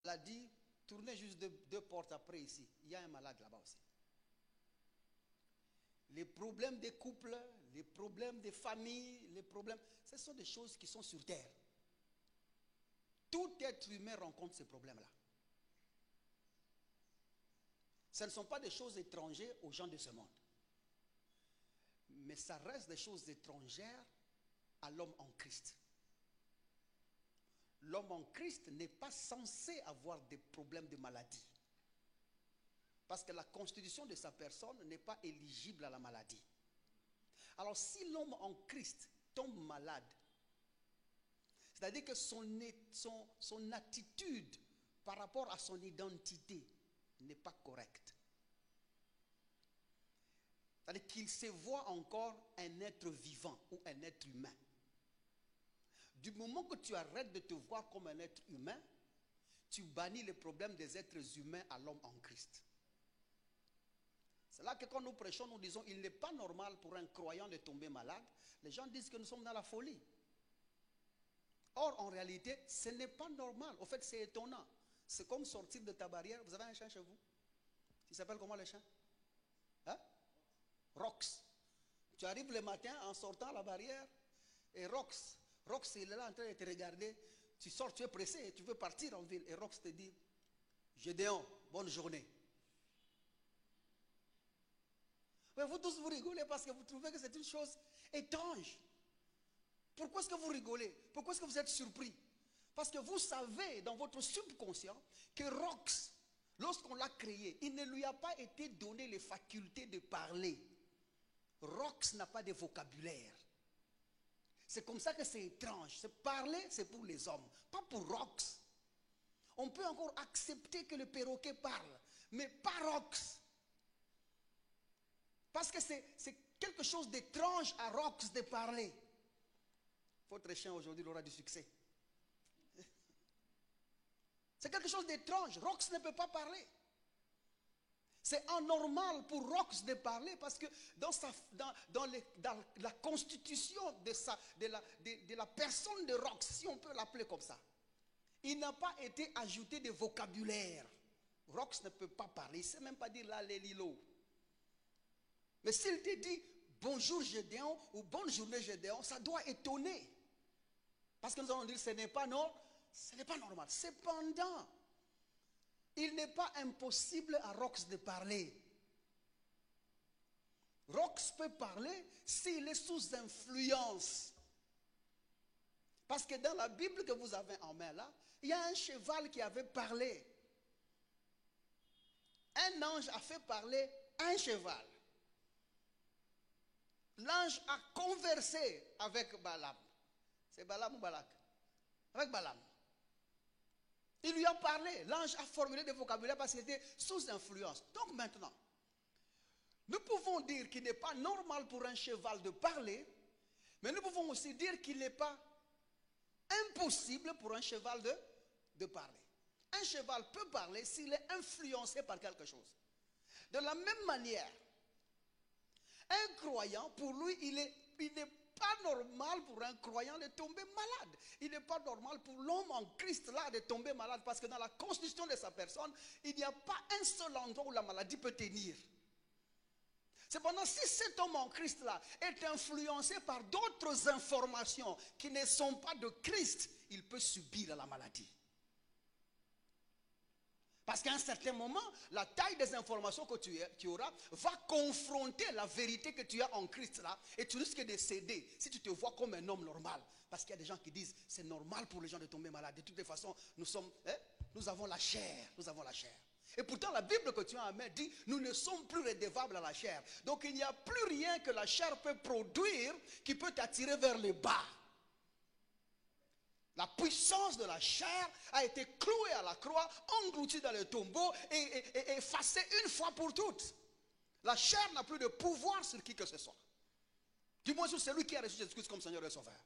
maladie, tournez juste deux portes après ici. Il y a un malade là-bas aussi. Les problèmes des couples, les problèmes des familles, les problèmes, ce sont des choses qui sont sur terre. Tout être humain rencontre ces problèmes-là. Ce ne sont pas des choses étrangères aux gens de ce monde. Mais ça reste des choses étrangères à l'homme en Christ. L'homme en Christ n'est pas censé avoir des problèmes de maladie. Parce que la constitution de sa personne n'est pas éligible à la maladie. Alors si l'homme en Christ tombe malade, c'est-à-dire que son attitude par rapport à son identité n'est pas correcte. C'est-à-dire qu'il se voit encore un être vivant ou un être humain. Du moment que tu arrêtes de te voir comme un être humain, tu bannis les problèmes des êtres humains à l'homme en Christ. C'est là que quand nous prêchons, nous disons il n'est pas normal pour un croyant de tomber malade. Les gens disent que nous sommes dans la folie. Or, en réalité, ce n'est pas normal. Au fait, c'est étonnant. C'est comme sortir de ta barrière. Vous avez un chien chez vous? Il s'appelle comment le chien? Hein? Rox. Tu arrives le matin en sortant à la barrière et Rox, il est là en train de te regarder. Tu sors, tu es pressé, tu veux partir en ville. Et Rox te dit, Gédéon, bonne journée. Mais vous tous vous rigolez parce que vous trouvez que c'est une chose étrange. Pourquoi est-ce que vous rigolez? Pourquoi est-ce que vous êtes surpris? Parce que vous savez dans votre subconscient que Rox, lorsqu'on l'a créé, il ne lui a pas été donné les facultés de parler. Rox n'a pas de vocabulaire. C'est comme ça que c'est étrange. Parler, c'est pour les hommes, pas pour Rox. On peut encore accepter que le perroquet parle, mais pas Rox. Parce que c'est quelque chose d'étrange à Rox de parler. Votre chien aujourd'hui aura du succès. C'est quelque chose d'étrange. Rox ne peut pas parler. C'est anormal pour Rox de parler parce que dans la constitution de la personne de Rox, si on peut l'appeler comme ça, il n'a pas été ajouté de vocabulaire. Rox ne peut pas parler. Il ne sait même pas dire là, les lilo. Mais s'il te dit bonjour Gédéon ou bonne journée Gédéon, ça doit étonner. Parce que nous allons dire ce n'est pas normal. Ce n'est pas normal. Cependant, il n'est pas impossible à Rox de parler. Rox peut parler s'il est sous influence. Parce que dans la Bible que vous avez en main là, il y a un cheval qui avait parlé. Un ange a fait parler un cheval. L'ange a conversé avec Balaam. C'est Balaam ou Balak? Avec Balaam. Il lui a parlé. L'ange a formulé des vocabulaires parce qu'il était sous influence. Donc maintenant, nous pouvons dire qu'il n'est pas normal pour un cheval de parler, mais nous pouvons aussi dire qu'il n'est pas impossible pour un cheval de parler. Un cheval peut parler s'il est influencé par quelque chose. De la même manière, un croyant, pour lui, il n'est pas normal pour un croyant de tomber malade. Il n'est pas normal pour l'homme en Christ là de tomber malade parce que dans la constitution de sa personne, il n'y a pas un seul endroit où la maladie peut tenir. Cependant, si cet homme en Christ là est influencé par d'autres informations qui ne sont pas de Christ, il peut subir la maladie. Parce qu'à un certain moment, la taille des informations que tu auras va confronter la vérité que tu as en Christ là. Et tu risques de céder si tu te vois comme un homme normal. Parce qu'il y a des gens qui disent, c'est normal pour les gens de tomber malades. De toutes les façons, nous avons la chair. Nous avons la chair. Et pourtant, la Bible que tu as en main dit, nous ne sommes plus redevables à la chair. Donc il n'y a plus rien que la chair peut produire qui peut t'attirer vers le bas. La puissance de la chair a été clouée à la croix, engloutie dans le tombeau et effacée une fois pour toutes. La chair n'a plus de pouvoir sur qui que ce soit. Du moins sur celui qui a reçu Jésus-Christ comme Seigneur et Sauveur.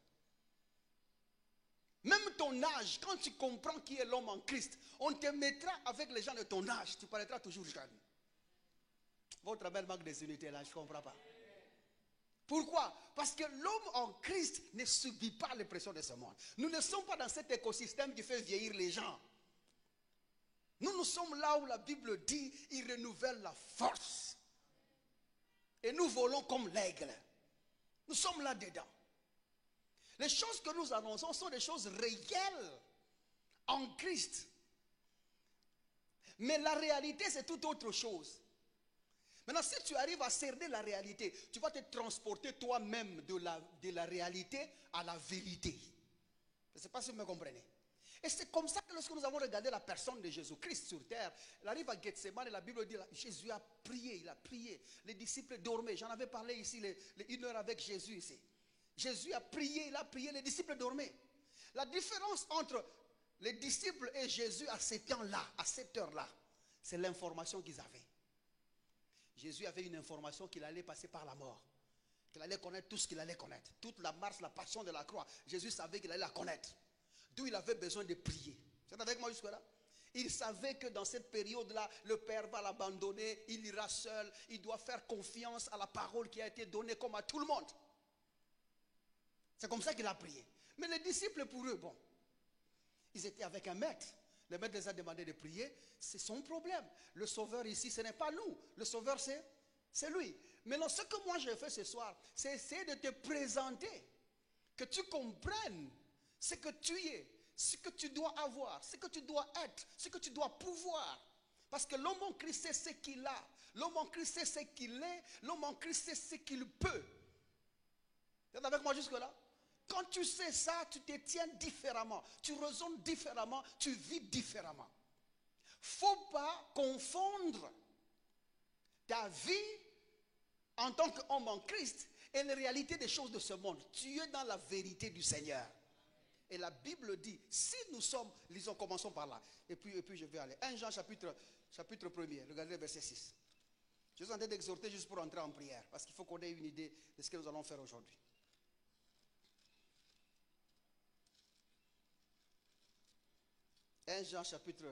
Même ton âge, quand tu comprends qui est l'homme en Christ, on te mettra avec les gens de ton âge, tu paraîtras toujours jeune. Votre belle manque des unités là, je ne comprends pas. Pourquoi? Parce que l'homme en Christ ne subit pas les pressions de ce monde. Nous ne sommes pas dans cet écosystème qui fait vieillir les gens. nous sommes là où la Bible dit, il renouvelle la force. Et nous volons comme l'aigle. Nous sommes là-dedans. Les choses que nous annonçons sont des choses réelles en Christ. Mais la réalité, c'est tout autre chose. Maintenant, si tu arrives à cerner la réalité, tu vas te transporter toi-même de la réalité à la vérité. Je ne sais pas si vous me comprenez. Et c'est comme ça que lorsque nous avons regardé la personne de Jésus-Christ sur terre, il arrive à Gethsemane et la Bible dit, Jésus a prié, il a prié. Les disciples dormaient. J'en avais parlé ici, une heure avec Jésus ici. Jésus a prié, il a prié, les disciples dormaient. La différence entre les disciples et Jésus à ces temps-là, à cette heure-là, c'est l'information qu'ils avaient. Jésus avait une information qu'il allait passer par la mort. Qu'il allait connaître tout ce qu'il allait connaître. Toute la marche, la passion de la croix. Jésus savait qu'il allait la connaître. D'où il avait besoin de prier. Vous êtes avec moi jusque-là? Il savait que dans cette période-là, le Père va l'abandonner. Il ira seul. Il doit faire confiance à la parole qui a été donnée comme à tout le monde. C'est comme ça qu'il a prié. Mais les disciples, pour eux, bon, ils étaient avec un maître. Le maître les a demandé de prier. C'est son problème. Le sauveur ici, ce n'est pas nous. Le sauveur, c'est lui. Maintenant, ce que moi j'ai fait ce soir, c'est essayer de te présenter. Que tu comprennes ce que tu es, ce que tu dois avoir, ce que tu dois être, ce que tu dois pouvoir. Parce que l'homme en Christ sait ce qu'il a. L'homme en Christ sait ce qu'il est. L'homme en Christ sait ce qu'il peut. Vous êtes avec moi jusque-là? Quand tu sais ça, tu te tiens différemment. Tu raisonnes différemment. Tu vis différemment. Il ne faut pas confondre ta vie en tant qu'homme en Christ et les réalités des choses de ce monde. Tu es dans la vérité du Seigneur. Et la Bible dit, si nous sommes, lisons, commençons par là. Et puis je vais aller. 1 Jean chapitre 1er, regardez le verset 6. Je suis en train d'exhorter juste pour entrer en prière. Parce qu'il faut qu'on ait une idée de ce que nous allons faire aujourd'hui. 1 Jean chapitre...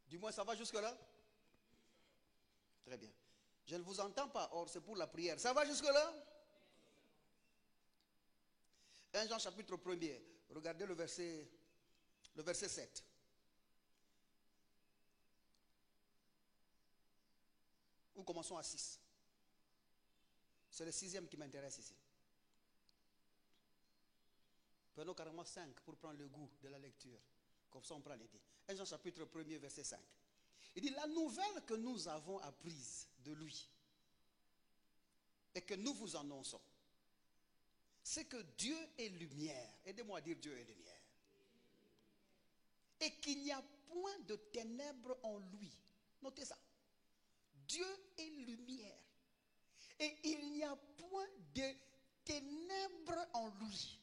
Du moins, ça va jusque-là? Très bien. Je ne vous entends pas, or c'est pour la prière. Ça va jusque-là? 1 Jean chapitre 1er, regardez le verset 7. Nous commençons à 6. C'est le 6e qui m'intéresse ici. Prenons carrément 5 pour prendre le goût de la lecture. Comme ça on prend l'idée. 1 Jean chapitre 1er, verset 5. Il dit, la nouvelle que nous avons apprise de lui et que nous vous annonçons, c'est que Dieu est lumière. Aidez-moi à dire Dieu est lumière. Et qu'il n'y a point de ténèbres en lui. Notez ça. Dieu est lumière. Et il n'y a point de ténèbres en lui.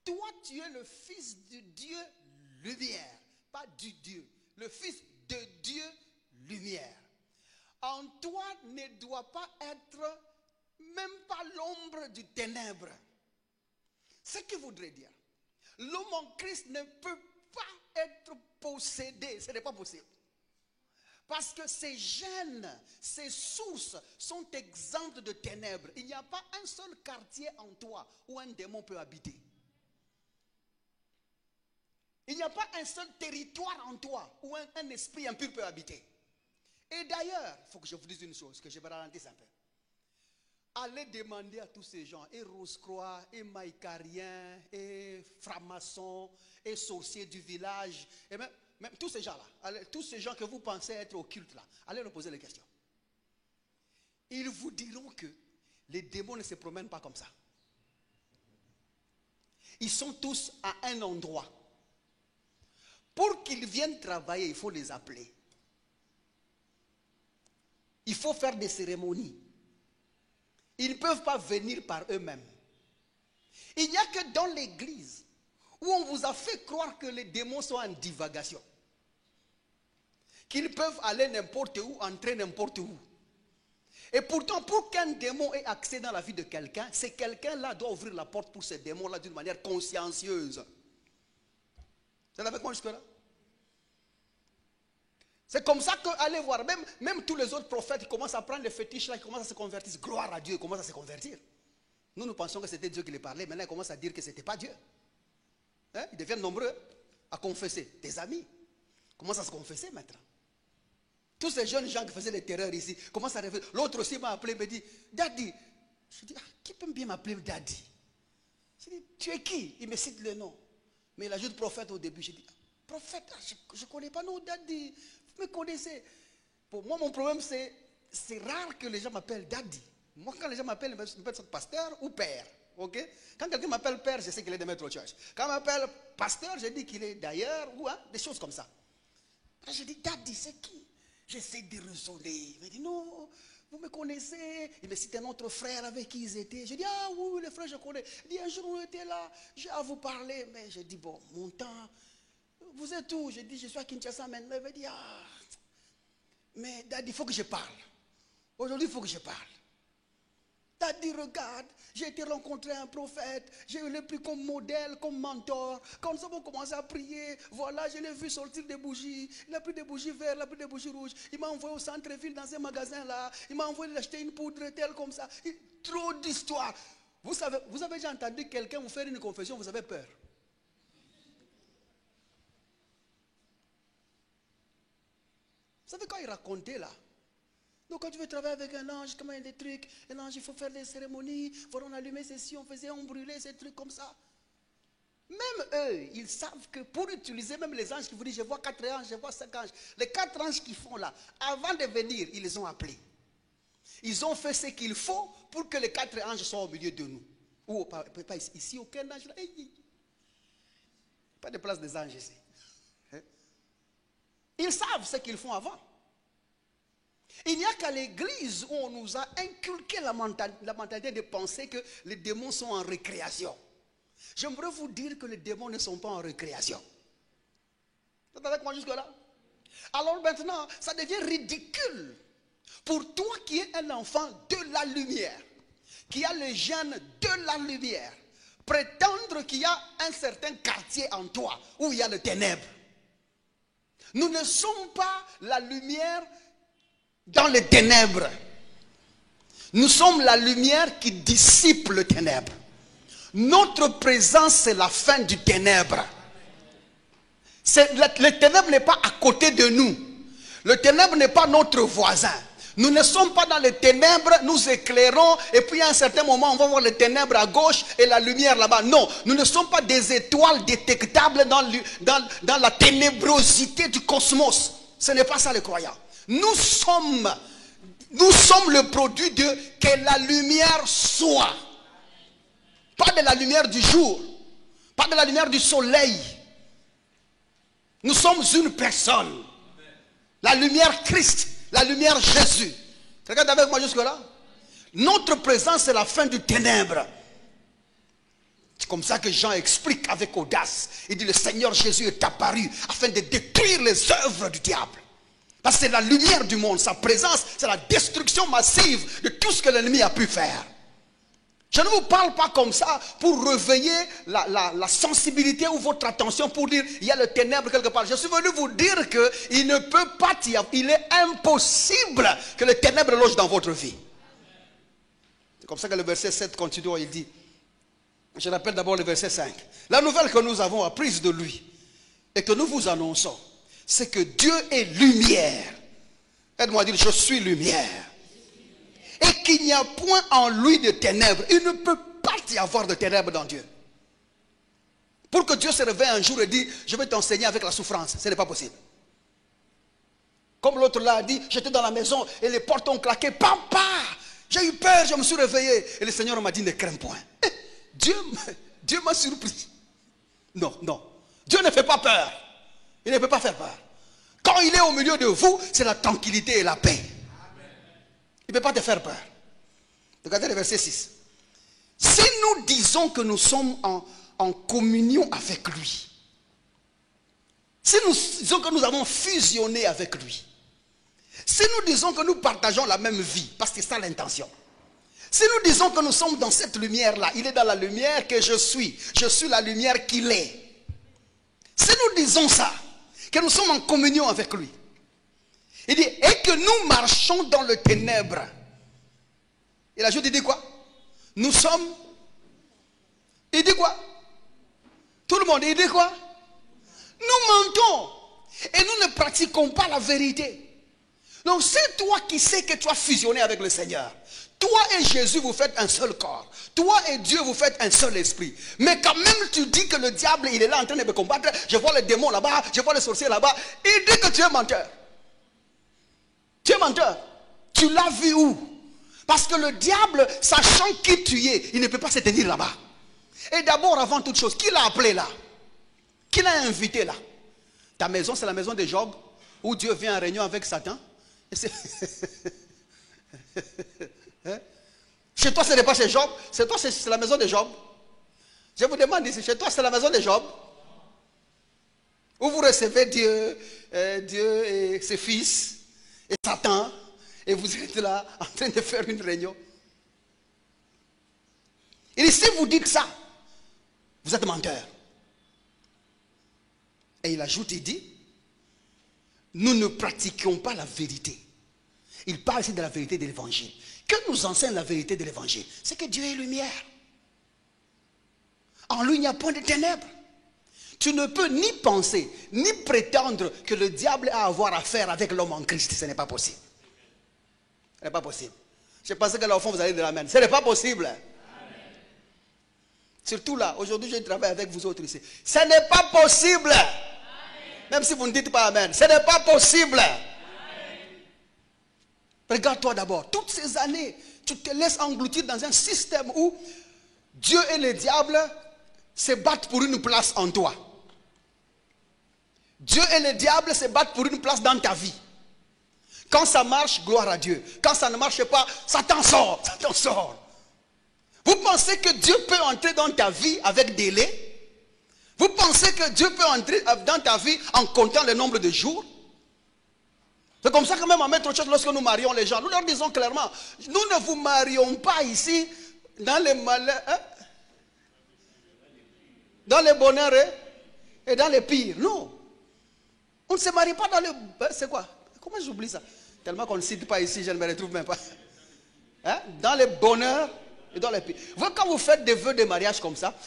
Toi, tu es le fils de Dieu lumière. Pas du Dieu. Le fils de Dieu lumière. En toi ne doit pas être même pas l'ombre du ténèbre. Ce qui voudrait dire, l'homme en Christ ne peut pas être possédé. Ce n'est pas possible. Parce que ses gènes, ses sources sont exemptes de ténèbres. Il n'y a pas un seul quartier en toi où un démon peut habiter. Il n'y a pas un seul territoire en toi où un esprit impur peut habiter. Et d'ailleurs, il faut que je vous dise une chose, que je vais ralentir un peu. Allez demander à tous ces gens, et Rose-Croix, et Maïcarien, et francs-maçons, et sorciers du village, et même tous ces gens-là, tous ces gens que vous pensez être occultes là, allez leur poser les questions. Ils vous diront que les démons ne se promènent pas comme ça. Ils sont tous à un endroit. Pour qu'ils viennent travailler, il faut les appeler. Il faut faire des cérémonies. Ils ne peuvent pas venir par eux-mêmes. Il n'y a que dans l'église où on vous a fait croire que les démons sont en divagation. Qu'ils peuvent aller n'importe où, entrer n'importe où. Et pourtant, pour qu'un démon ait accès dans la vie de quelqu'un, c'est quelqu'un-là doit ouvrir la porte pour ce démon-là d'une manière consciencieuse. Vous êtes avec moi jusque-là? C'est comme ça que, allez voir, même tous les autres prophètes qui commencent à prendre les fétiches là, qui commencent à se convertir. Gloire à Dieu, ils commencent à se convertir. Nous pensions que c'était Dieu qui les parlait. Maintenant, ils commencent à dire que ce n'était pas Dieu. Hein? Ils deviennent nombreux à confesser. Tes amis. commencent à se confesser maintenant. Tous ces jeunes gens qui faisaient les terreurs ici commencent à rêver. L'autre aussi m'a appelé, me dit, Daddy. Je dis, ah, qui peut bien m'appeler Daddy? Je dis, tu es qui? Il me cite le nom. Mais il ajoute prophète au début. Je dis, prophète, je ne connais pas, non, Daddy. Vous me connaissez. Pour moi, mon problème, c'est rare que les gens m'appellent Daddy. Moi, quand les gens m'appellent, ils m'appellent pasteur ou père. Okay? Quand quelqu'un m'appelle père, je sais qu'il est de Metro Church. Quand il m'appelle pasteur, je dis qu'il est d'ailleurs, ou hein, des choses comme ça. Je dis, Daddy, c'est qui? J'essaie de raisonner. Il me dit, non, vous me connaissez. Il me cite un autre frère avec qui ils étaient. Je dis, ah oui, le frère, je connais. Il dit, un jour, on était là, j'ai à vous parler. Mais je dis, bon, mon temps, vous êtes où? Je dis, je suis à Kinshasa maintenant. Il me dit, ah, mais Daddy, il faut que je parle. Aujourd'hui, il faut que je parle. Daddy, regarde, j'ai été rencontrer un prophète, j'ai eu le pris comme modèle, comme mentor. Quand nous avons commencé à prier, voilà, je l'ai vu sortir des bougies. Il a pris des bougies vertes, il a pris des bougies rouges. Il m'a envoyé au centre-ville dans un magasin là. Il m'a envoyé acheter une poudre telle comme ça. Trop d'histoires. Vous savez, vous avez déjà entendu quelqu'un vous faire une confession, vous avez peur. Vous savez quand il racontait là? Donc quand tu veux travailler avec un ange, comment il y a des trucs, un ange il faut faire des cérémonies, voilà on allumait ceci, on faisait, on brûlait ces trucs comme ça. Même eux, ils savent que pour utiliser même les anges qui vous disent, je vois 4 anges, je vois 5 anges. Les 4 anges qui font là, avant de venir, ils les ont appelés. Ils ont fait ce qu'il faut pour que les 4 anges soient au milieu de nous. Ou pas ici, aucun ange là. Pas de place des anges ici. Ils savent ce qu'ils font avant. Il n'y a qu'à l'église où on nous a inculqué la mentalité de penser que les démons sont en récréation. J'aimerais vous dire que les démons ne sont pas en récréation. Vous êtes avec moi jusque-là? Alors maintenant, ça devient ridicule pour toi qui es un enfant de la lumière, qui a le gène de la lumière, prétendre qu'il y a un certain quartier en toi où il y a le ténèbre. Nous ne sommes pas la lumière dans les ténèbres. Nous sommes la lumière qui dissipe le ténèbre. Notre présence, c'est la fin du ténèbre. Le ténèbre n'est pas à côté de nous. Le ténèbre n'est pas notre voisin. Nous ne sommes pas dans les ténèbres, nous éclairons, et puis à un certain moment, on va voir les ténèbres à gauche et la lumière là-bas. Non, nous ne sommes pas des étoiles détectables dans la ténébrosité du cosmos. Ce n'est pas ça le croyant. Nous sommes le produit de que la lumière soit. Pas de la lumière du jour, pas de la lumière du soleil. Nous sommes une personne. La lumière Christ, la lumière Jésus. Regarde avec moi jusque là. Notre présence c'est la fin du ténèbre. C'est comme ça que Jean explique avec audace. Il dit le Seigneur Jésus est apparu afin de détruire les œuvres du diable. Parce que c'est la lumière du monde. Sa présence, c'est la destruction massive de tout ce que l'ennemi a pu faire. Je ne vous parle pas comme ça pour réveiller la sensibilité ou votre attention pour dire il y a le ténèbre quelque part. Je suis venu vous dire qu'il ne peut pas y avoir, il est impossible que le ténèbre loge dans votre vie. C'est comme ça que le verset 7 continue, il dit, je rappelle d'abord le verset 5. La nouvelle que nous avons apprise de lui et que nous vous annonçons, c'est que Dieu est lumière. Aide-moi à dire, je suis lumière. Et qu'il n'y a point en lui de ténèbres. Il ne peut pas y avoir de ténèbres dans Dieu. Pour que Dieu se réveille un jour et dise, je vais t'enseigner avec la souffrance. Ce n'est pas possible. Comme l'autre là a dit, j'étais dans la maison et les portes ont claqué. Papa, j'ai eu peur, je me suis réveillé. Et le Seigneur m'a dit, ne crains point. Dieu m'a surpris. Non, non. Dieu ne fait pas peur. Il ne peut pas faire peur. Quand il est au milieu de vous, c'est la tranquillité et la paix. Il ne peut pas te faire peur. Regardez le verset 6. Si nous disons que nous sommes en communion avec lui, si nous disons que nous avons fusionné avec lui, si nous disons que nous partageons la même vie, parce que c'est ça l'intention, si nous disons que nous sommes dans cette lumière-là, il est dans la lumière que je suis la lumière qu'il est. Si nous disons ça, que nous sommes en communion avec lui, il dit, et que nous marchons dans le ténèbre. Et la il dit quoi? Nous sommes. Il dit quoi? Tout le monde, il dit quoi? Nous mentons. Et nous ne pratiquons pas la vérité. Donc c'est toi qui sais que tu as fusionné avec le Seigneur. Toi et Jésus, vous faites un seul corps. Toi et Dieu, vous faites un seul esprit. Mais quand même, tu dis que le diable, il est là en train de me combattre. Je vois les démons là-bas, je vois les sorciers là-bas. Il dit que tu es menteur. Tu es menteur. Tu l'as vu où? Parce que le diable, sachant qui tu es, il ne peut pas se tenir là-bas. Et d'abord, avant toute chose, qui l'a appelé là? Qui l'a invité là? Ta maison, c'est la maison de Job, où Dieu vient en réunion avec Satan. Hein? Chez toi, ce n'est pas chez Job. Chez toi, c'est la maison de Job. Je vous demande ici, chez toi, c'est la maison de Job. Où vous recevez Dieu, Dieu et ses fils, et Satan, et vous êtes là en train de faire une réunion. Et si vous dites ça, vous êtes menteur. Et il ajoute, il dit, nous ne pratiquions pas la vérité. Il parle ici de la vérité de l'évangile. Que nous enseigne la vérité de l'évangile? C'est que Dieu est lumière. En lui, il n'y a point de ténèbres. Tu ne peux ni penser, ni prétendre que le diable a à avoir affaire avec l'homme en Christ. Ce n'est pas possible. Ce n'est pas possible. Je pensais que là, au fond, vous allez dire amen. Ce n'est pas possible. Amen. Surtout là, aujourd'hui, je travaille avec vous autres ici. Ce n'est pas possible. Amen. Même si vous ne dites pas amen. Ce n'est pas possible. Regarde-toi d'abord, toutes ces années, tu te laisses engloutir dans un système où Dieu et le diable se battent pour une place en toi. Dieu et le diable se battent pour une place dans ta vie. Quand ça marche, gloire à Dieu. Quand ça ne marche pas, Satan sort, Satan sort. Vous pensez que Dieu peut entrer dans ta vie avec délai? Vous pensez que Dieu peut entrer dans ta vie en comptant le nombre de jours? C'est comme ça que même à Maître Church, lorsque nous marions les gens, nous leur disons clairement, nous ne vous marions pas ici dans les malheurs, hein? Dans les bonheurs et dans les pires. Non. On ne se marie pas dans le... C'est quoi? Comment j'oublie ça? Tellement qu'on ne cite pas ici, je ne me retrouve même pas. Hein? Dans les bonheurs et dans les pires. Vous, quand vous faites des vœux de mariage comme ça,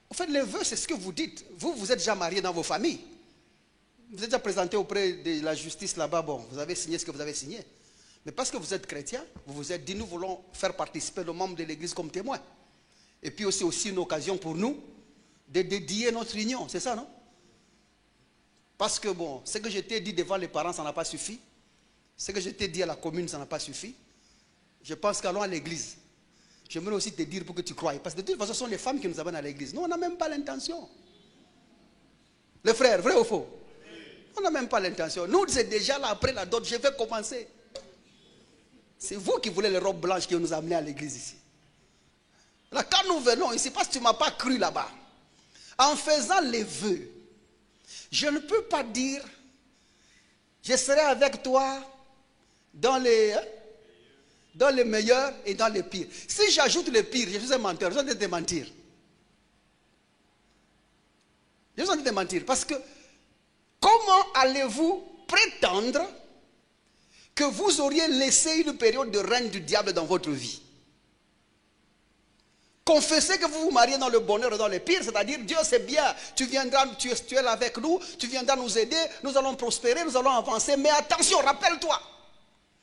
en fait, les vœux, c'est ce que vous dites. Vous, vous êtes déjà mariés dans vos familles. Vous êtes déjà présenté auprès de la justice là-bas, bon, vous avez signé ce que vous avez signé. Mais parce que vous êtes chrétien, vous vous êtes dit, nous voulons faire participer le membre de l'église comme témoin. Et puis aussi une occasion pour nous de dédier notre union, c'est ça, non? Parce que bon, ce que je t'ai dit devant les parents, ça n'a pas suffi. Ce que je t'ai dit à la commune, ça n'a pas suffi. Je pense qu'allons à l'église. J'aimerais aussi te dire pour que tu croies. Parce que de toute façon, ce sont les femmes qui nous amènent à l'église. Nous, on n'a même pas l'intention. Les frères, vrai ou faux? On n'a même pas l'intention. Nous, c'est déjà là, après la dot, je vais commencer. C'est vous qui voulez les robes blanches qui nous amener à l'église ici. Là, quand nous venons ici, parce que tu ne m'as pas cru là-bas, en faisant les vœux, je ne peux pas dire, je serai avec toi dans les meilleurs et dans les pires. Si j'ajoute les pires, je suis un menteur, je vais te mentir. Je vais te mentir, parce que comment allez-vous prétendre que vous auriez laissé une période de règne du diable dans votre vie? Confessez que vous vous mariez dans le bonheur et dans le pire, c'est-à-dire Dieu c'est bien, tu viendras, tu es là avec nous, tu viendras nous aider, nous allons prospérer, nous allons avancer, mais attention, rappelle-toi,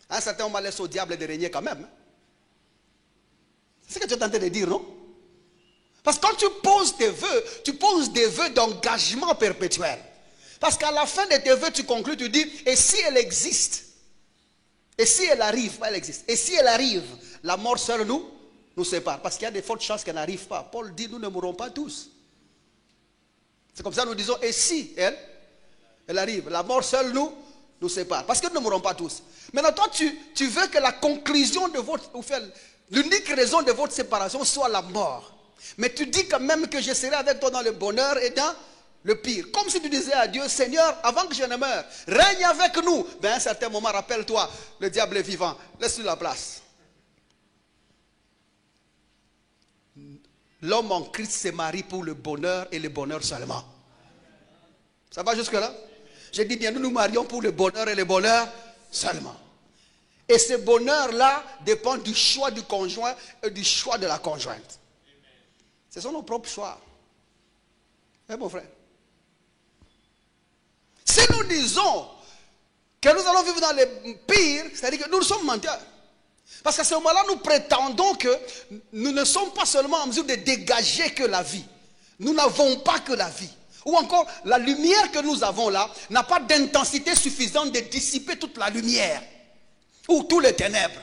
à un certain moment, laisse au diable de régner quand même. C'est ce que tu es tenté de dire, non? Parce que quand tu poses des vœux d'engagement perpétuel. Parce qu'à la fin de tes vœux, tu conclus, tu dis, et si elle existe? Et si elle arrive? Pas elle existe. Et si elle arrive, la mort seule nous sépare. Parce qu'il y a de fortes chances qu'elle n'arrive pas. Paul dit, nous ne mourrons pas tous. C'est comme ça que nous disons, et si elle arrive, la mort seule nous sépare. Parce que nous ne mourrons pas tous. Maintenant, toi, tu veux que la conclusion de votre... l'unique raison de votre séparation soit la mort. Mais tu dis quand même que je serai avec toi dans le bonheur et dans le pire. Comme si tu disais à Dieu, Seigneur, avant que je ne meure, règne avec nous. Mais à un certain moment, rappelle-toi, le diable est vivant. Laisse-lui la place. L'homme en Christ se marie pour le bonheur et le bonheur seulement. Ça va jusque-là? J'ai dit bien, nous nous marions pour le bonheur et le bonheur seulement. Et ce bonheur-là dépend du choix du conjoint et du choix de la conjointe. Ce sont nos propres choix. Eh mon frère? Si nous disons que nous allons vivre dans le pire, c'est-à-dire que nous sommes menteurs. Parce qu'à ce moment-là, nous prétendons que nous ne sommes pas seulement en mesure de dégager que la vie. Nous n'avons pas que la vie. Ou encore, la lumière que nous avons là n'a pas d'intensité suffisante de dissiper toute la lumière. Ou tous les ténèbres.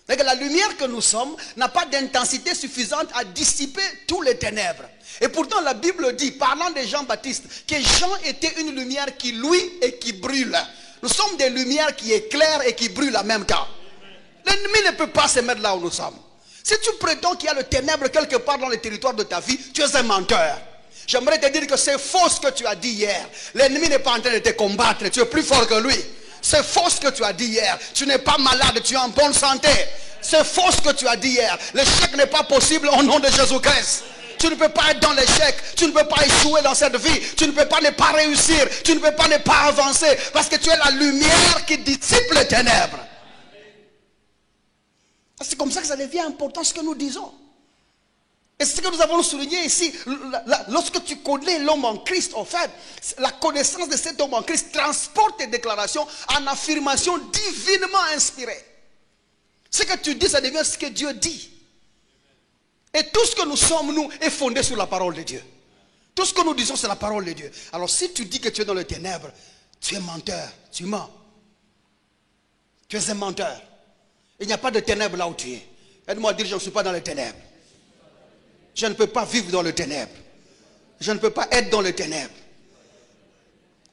C'est-à-dire que la lumière que nous sommes n'a pas d'intensité suffisante à dissiper tous les ténèbres. Et pourtant, la Bible dit, parlant de Jean-Baptiste, que Jean était une lumière qui luit et qui brûle. Nous sommes des lumières qui éclairent et qui brûlent en même temps. L'ennemi ne peut pas se mettre là où nous sommes. Si tu prétends qu'il y a le ténèbre quelque part dans le territoire de ta vie, tu es un menteur. J'aimerais te dire que c'est faux ce que tu as dit hier. L'ennemi n'est pas en train de te combattre, tu es plus fort que lui. C'est faux ce que tu as dit hier. Tu n'es pas malade, tu es en bonne santé. C'est faux ce que tu as dit hier. L'échec n'est pas possible au nom de Jésus-Christ. Tu ne peux pas être dans l'échec. Tu ne peux pas échouer dans cette vie. Tu ne peux pas ne pas réussir. Tu ne peux pas ne pas avancer. Parce que tu es la lumière qui dissipe les ténèbres. C'est comme ça que ça devient important ce que nous disons. Et c'est ce que nous avons souligné ici. Lorsque tu connais l'homme en Christ, en fait, la connaissance de cet homme en Christ transporte tes déclarations en affirmations divinement inspirées. Ce que tu dis, ça devient ce que Dieu dit. Et tout ce que nous sommes, nous, est fondé sur la parole de Dieu. Tout ce que nous disons, c'est la parole de Dieu. Alors si tu dis que tu es dans les ténèbres, tu es menteur, tu mens. Tu es un menteur. Il n'y a pas de ténèbres là où tu es. Aide-moi à dire, je ne suis pas dans les ténèbres. Je ne peux pas vivre dans les ténèbres. Je ne peux pas être dans les ténèbres.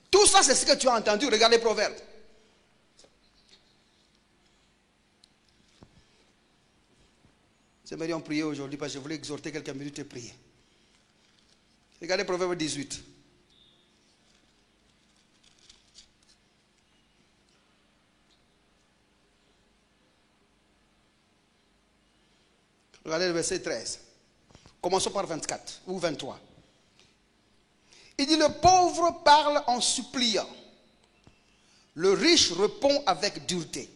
Tout ça, c'est ce que tu as entendu. Regardez Proverbes. J'aimerais en prier aujourd'hui parce que je voulais exhorter quelques minutes et prier. Regardez Proverbe 18. Regardez le verset 13. Commençons par 24 ou 23. Il dit, le pauvre parle en suppliant. Le riche répond avec dureté.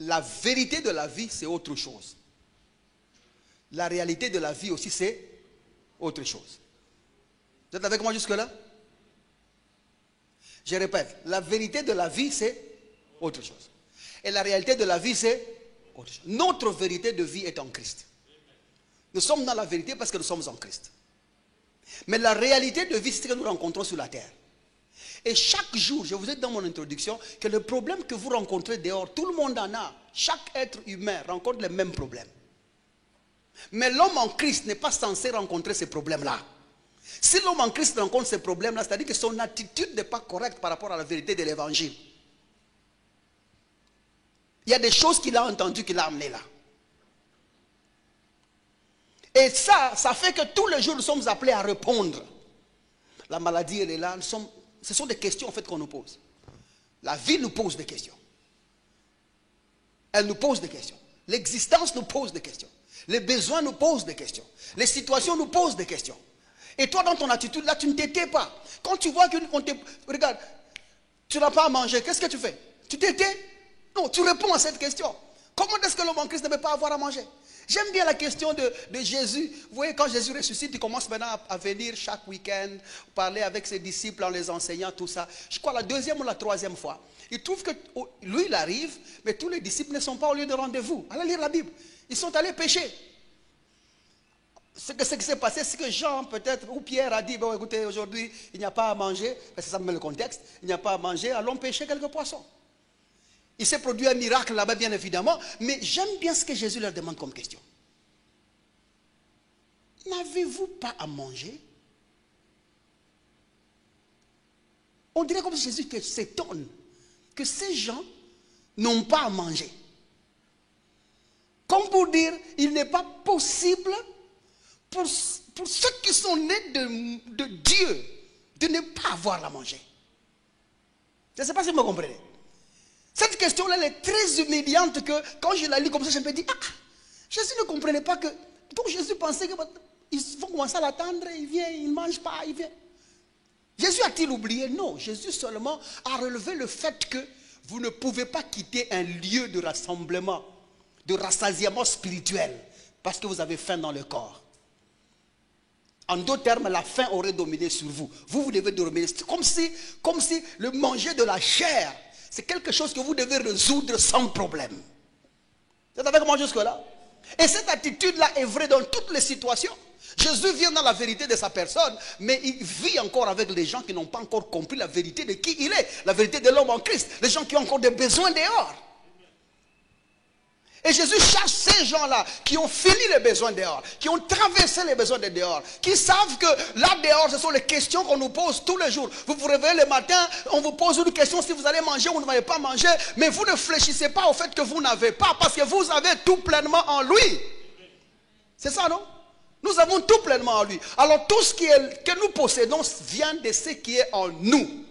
La vérité de la vie, c'est autre chose. La réalité de la vie aussi, c'est autre chose. Vous êtes avec moi jusque-là? Je répète, la vérité de la vie, c'est autre chose. Et la réalité de la vie, c'est autre chose. Notre vérité de vie est en Christ. Nous sommes dans la vérité parce que nous sommes en Christ. Mais la réalité de vie, c'est ce que nous rencontrons sur la terre. Et chaque jour, je vous ai dit dans mon introduction, que le problème que vous rencontrez dehors, tout le monde en a. Chaque être humain rencontre les mêmes problèmes. Mais l'homme en Christ n'est pas censé rencontrer ces problèmes-là. Si l'homme en Christ rencontre ces problèmes-là, c'est-à-dire que son attitude n'est pas correcte par rapport à la vérité de l'évangile. Il y a des choses qu'il a entendues qu'il a amenées là. Et ça fait que tous les jours nous sommes appelés à répondre. La maladie, elle est là. Ce sont des questions en fait qu'on nous pose. La vie nous pose des questions. Elle nous pose des questions. L'existence nous pose des questions. Les besoins nous posent des questions. Les situations nous posent des questions. Et toi, dans ton attitude, là, tu ne t'étais pas. Quand tu vois qu'on te... Regarde, tu n'as pas à manger, qu'est-ce que tu fais? Tu t'étais? Non, tu réponds à cette question. Comment est-ce que l'homme en Christ ne peut pas avoir à manger? J'aime bien la question de Jésus. Vous voyez, quand Jésus ressuscite, il commence maintenant à venir chaque week-end, parler avec ses disciples en les enseignant, tout ça. Je crois la deuxième ou la troisième fois. Il trouve que lui, il arrive, mais tous les disciples ne sont pas au lieu de rendez-vous. Allez lire la Bible. Ils sont allés pêcher. Ce qui s'est passé, c'est que Jean, peut-être, ou Pierre a dit, bon, écoutez, aujourd'hui, il n'y a pas à manger, parce que ça me met le contexte, il n'y a pas à manger, allons pêcher quelques poissons. Il s'est produit un miracle là-bas, bien évidemment, mais j'aime bien ce que Jésus leur demande comme question. N'avez-vous pas à manger? On dirait comme Jésus s'étonne que ces gens n'ont pas à manger. Comme pour dire, il n'est pas possible pour ceux qui sont nés de Dieu de ne pas avoir à manger. Je ne sais pas si vous me comprenez. Cette question-là, elle est très humiliante que quand je la lis comme ça, je me dis, Jésus ne comprenait pas que... Donc Jésus pensait qu'ils vont commencer à l'attendre, il vient, il ne mange pas, il vient. Jésus a-t-il oublié? Non, Jésus seulement a relevé le fait que vous ne pouvez pas quitter un lieu de rassemblement, de rassasiement spirituel, parce que vous avez faim dans le corps. En d'autres termes, la faim aurait dominé sur vous. Vous devez dominer. C'est comme si le manger de la chair, c'est quelque chose que vous devez résoudre sans problème. Vous êtes avec moi jusque-là? Et cette attitude-là est vraie dans toutes les situations. Jésus vient dans la vérité de sa personne, mais il vit encore avec les gens qui n'ont pas encore compris la vérité de qui il est, la vérité de l'homme en Christ, les gens qui ont encore des besoins dehors. Et Jésus cherche ces gens-là qui ont fini les besoins dehors, qui ont traversé les besoins de dehors, qui savent que là dehors, ce sont les questions qu'on nous pose tous les jours. Vous vous réveillez le matin, on vous pose une question si vous allez manger ou vous n'allez pas manger, mais vous ne réfléchissez pas au fait que vous n'avez pas, parce que vous avez tout pleinement en lui. C'est ça, non? Nous avons tout pleinement en lui. Alors tout ce que nous possédons vient de ce qui est en nous.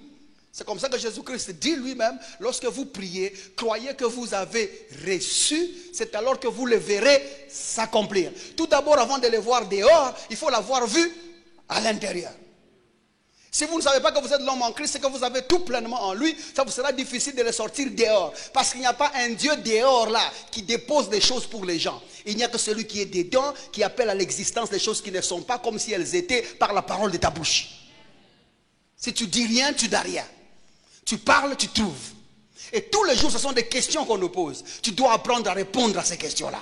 C'est comme ça que Jésus-Christ dit lui-même, lorsque vous priez, croyez que vous avez reçu, c'est alors que vous le verrez s'accomplir. Tout d'abord, avant de le voir dehors, il faut l'avoir vu à l'intérieur. Si vous ne savez pas que vous êtes l'homme en Christ, c'est que vous avez tout pleinement en lui, ça vous sera difficile de le sortir dehors. Parce qu'il n'y a pas un Dieu dehors là qui dépose des choses pour les gens. Il n'y a que celui qui est dedans qui appelle à l'existence des choses qui ne sont pas comme si elles étaient par la parole de ta bouche. Si tu dis rien, tu n'as rien. Tu parles, tu trouves. Et tous les jours, ce sont des questions qu'on nous pose. Tu dois apprendre à répondre à ces questions-là.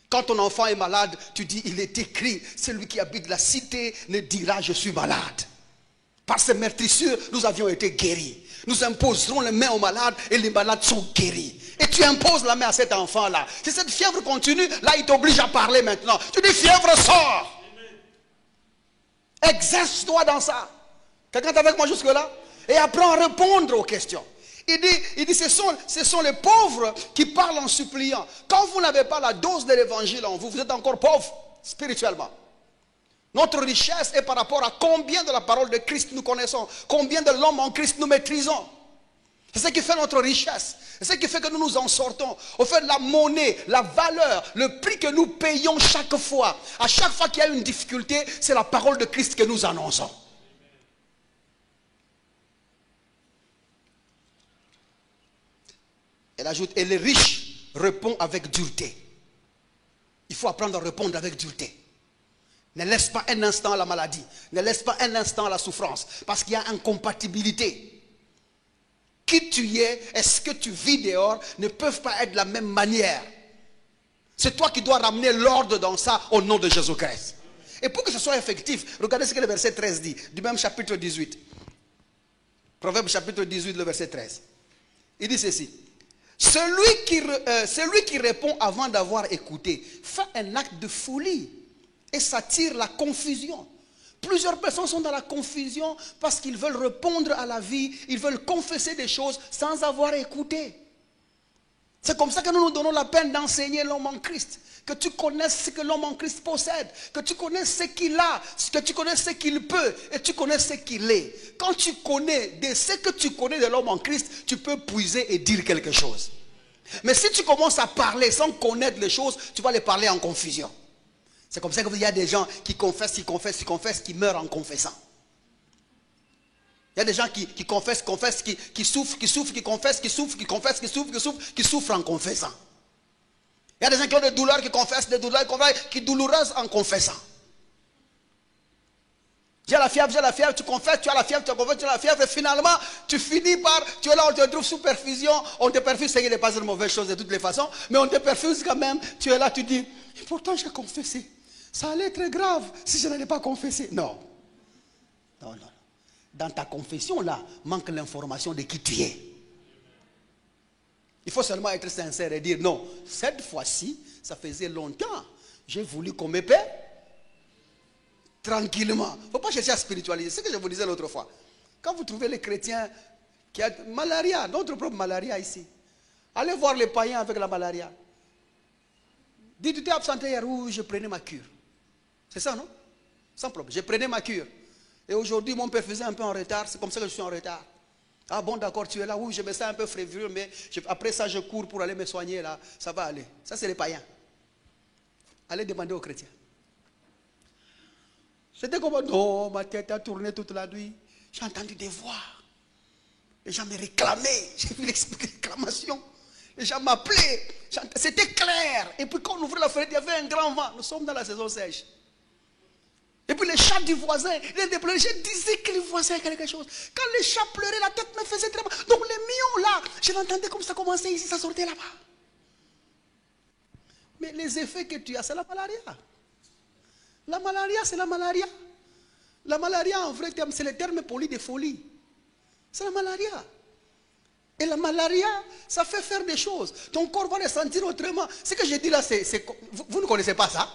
Quand ton enfant est malade, tu dis, il est écrit, celui qui habite la cité ne dira, je suis malade. Par ces meurtrissures, nous avions été guéris. Nous imposerons les mains aux malades et les malades sont guéris. Et tu imposes la main à cet enfant-là. Si cette fièvre continue, là, il t'oblige à parler maintenant. Tu dis, fièvre, sors. Exerce-toi dans ça. Quelqu'un est avec moi jusque-là? Et apprends à répondre aux questions. Il dit ce sont les pauvres qui parlent en suppliant. Quand vous n'avez pas la dose de l'évangile en vous, vous êtes encore pauvre spirituellement. Notre richesse est par rapport à combien de la parole de Christ nous connaissons, combien de l'homme en Christ nous maîtrisons. C'est ce qui fait notre richesse. C'est ce qui fait que nous nous en sortons. Au fait, la monnaie, la valeur, le prix que nous payons chaque fois. À chaque fois qu'il y a une difficulté, c'est la parole de Christ que nous annonçons. Elle ajoute, et le riche répond avec dureté. Il faut apprendre à répondre avec dureté. Ne laisse pas un instant la maladie. Ne laisse pas un instant la souffrance. Parce qu'il y a incompatibilité. Qui tu es et ce que tu vis dehors ne peuvent pas être de la même manière. C'est toi qui dois ramener l'ordre dans ça au nom de Jésus-Christ. Et pour que ce soit effectif, regardez ce que le verset 13 dit. Du même chapitre 18. Proverbe chapitre 18, le verset 13. Il dit ceci. Celui qui répond avant d'avoir écouté fait un acte de folie et s'attire la confusion. Plusieurs personnes sont dans la confusion parce qu'ils veulent répondre à la vie, ils veulent confesser des choses sans avoir écouté. C'est comme ça que nous nous donnons la peine d'enseigner l'homme en Christ. Que tu connaisses ce que l'homme en Christ possède, que tu connaisses ce qu'il a, que tu connaisses ce qu'il peut et tu connaisses ce qu'il est. Quand tu connais de ce que tu connais de l'homme en Christ, tu peux puiser et dire quelque chose. Mais si tu commences à parler sans connaître les choses, tu vas les parler en confusion. C'est comme ça qu'il y a des gens qui confessent, qui meurent en confessant. Il y a des gens qui confessent, qui souffrent, qui confessent, qui souffrent, qui confessent, qui souffrent en confessant. Il y a des gens qui ont des douleurs, qui confessent, qui douloureuses en confessant. J'ai la fièvre, tu confesses, tu as la fièvre, tu confesses, tu as la fièvre, et finalement, tu finis par, tu es là, on te trouve sous perfusion, on te perfuse, c'est qu'il n'est pas une mauvaise chose de toutes les façons, mais on te perfuse quand même, tu es là, tu dis, et pourtant j'ai confessé. Ça allait être grave si je n'allais pas confesser. Non. Non. Dans ta confession, là, manque l'information de qui tu es. Il faut seulement être sincère et dire, non, cette fois-ci, ça faisait longtemps, j'ai voulu qu'on me paie tranquillement. Il ne faut pas chercher à spiritualiser. C'est ce que je vous disais l'autre fois. Quand vous trouvez les chrétiens qui ont malaria, notre propre malaria ici, allez voir les païens avec la malaria. Dites, tu t'es absenté hier où je prenais ma cure. C'est ça, non? Sans problème. Je prenais ma cure. Et aujourd'hui, mon père faisait un peu en retard. C'est comme ça que je suis en retard. Ah bon, d'accord, tu es là. Oui, je me sens un peu frévuleux, mais après ça, je cours pour aller me soigner là. Ça va aller. Ça, c'est les païens. Allez demander aux chrétiens. C'était comme, non, ma tête a tourné toute la nuit. J'ai entendu des voix. Les gens me réclamaient. J'ai vu l'exclamation. Les gens m'appelaient. C'était clair. Et puis quand on ouvrait la fenêtre, il y avait un grand vent. Nous sommes dans la saison sèche. Et puis les chats du voisin, les déployés, je disais que le voisin a quelque chose. Quand les chats pleuraient, la tête me faisait très mal. Donc les mions là, je l'entendais comme ça commençait ici, ça sortait là-bas. Mais les effets que tu as, c'est la malaria. La malaria, c'est la malaria. La malaria, en vrai terme, c'est le terme poli de folie. C'est la malaria. Et la malaria, ça fait faire des choses. Ton corps va les sentir autrement. Ce que je dis là, vous ne connaissez pas ça?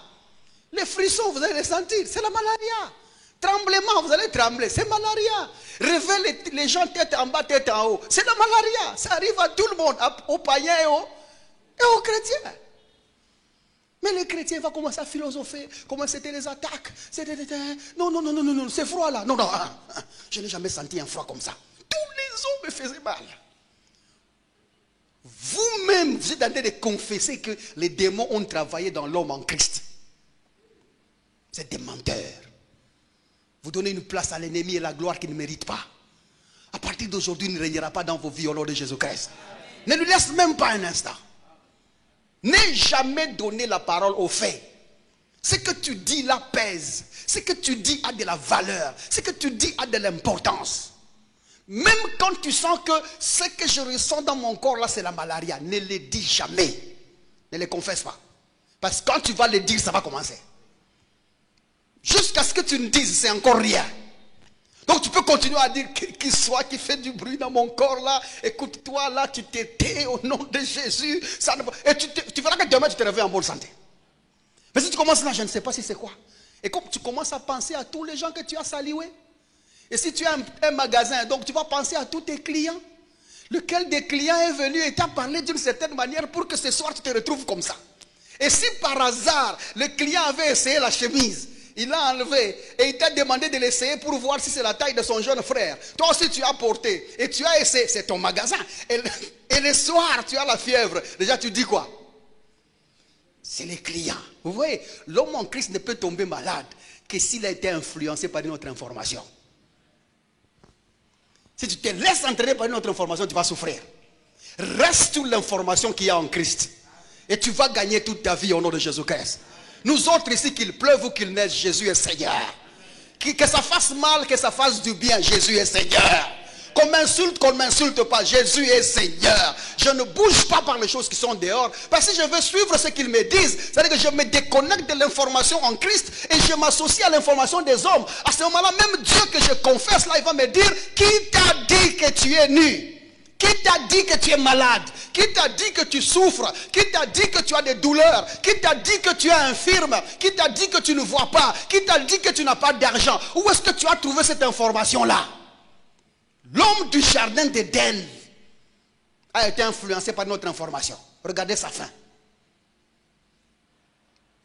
Les frissons, vous allez les sentir. C'est la malaria. Tremblement, vous allez trembler. C'est malaria. Réveille les gens tête en bas, tête en haut. C'est la malaria. Ça arrive à tout le monde, aux païens et aux chrétiens. Mais les chrétiens vont commencer à philosopher. Comment c'était les attaques. Non, c'est froid là. Non, je n'ai jamais senti un froid comme ça. Tous les os me faisaient mal. Vous-même, vous êtes en train de confesser que les démons ont travaillé dans l'homme en Christ. Vous êtes des menteurs. Vous donnez une place à l'ennemi et la gloire qu'il ne mérite pas. À partir d'aujourd'hui, il ne régnera pas dans vos vies au nom de Jésus-Christ. Ne lui laisse même pas un instant. N'aie jamais donné la parole aux faits. Ce que tu dis là pèse. Ce que tu dis a de la valeur. Ce que tu dis a de l'importance. Même quand tu sens que ce que je ressens dans mon corps là c'est la malaria, ne le dis jamais. Ne le confesse pas. Parce que quand tu vas le dire, ça va commencer. Jusqu'à ce que tu ne dises, c'est encore rien. Donc tu peux continuer à dire qu'il soit qui fait du bruit dans mon corps là. Écoute-toi là, tu t'étais au nom de Jésus. Ça ne... Et tu verras que demain tu te réveilles en bonne santé. Mais si tu commences là, je ne sais pas si c'est quoi. Et comme tu commences à penser à tous les gens que tu as salués. Et si tu as un magasin, donc tu vas penser à tous tes clients. Lequel des clients est venu et t'a parlé d'une certaine manière pour que ce soir tu te retrouves comme ça. Et si par hasard le client avait essayé la chemise, il l'a enlevé et il t'a demandé de l'essayer pour voir si c'est la taille de son jeune frère. Toi aussi tu as porté et tu as essayé, c'est ton magasin. Et le soir tu as la fièvre. Déjà tu dis quoi? C'est les clients. Vous voyez, l'homme en Christ ne peut tomber malade que s'il a été influencé par une autre information. Si tu te laisses entraîner par une autre information, tu vas souffrir. Reste toute l'information qu'il y a en Christ. Et tu vas gagner toute ta vie au nom de Jésus-Christ. Nous autres ici, qu'il pleuve ou qu'il neige, Jésus est Seigneur. Que ça fasse mal, que ça fasse du bien, Jésus est Seigneur. Qu'on ne m'insulte pas, Jésus est Seigneur. Je ne bouge pas par les choses qui sont dehors. Parce que je veux suivre ce qu'ils me disent. C'est-à-dire que je me déconnecte de l'information en Christ et je m'associe à l'information des hommes. À ce moment-là, même Dieu que je confesse, là, il va me dire, qui t'a dit que tu es nu? Qui t'a dit que tu es malade? Qui t'a dit que tu souffres? Qui t'a dit que tu as des douleurs? Qui t'a dit que tu es infirme? Qui t'a dit que tu ne vois pas? Qui t'a dit que tu n'as pas d'argent? Où est-ce que tu as trouvé cette information-là? L'homme du jardin d'Éden a été influencé par notre information. Regardez sa fin.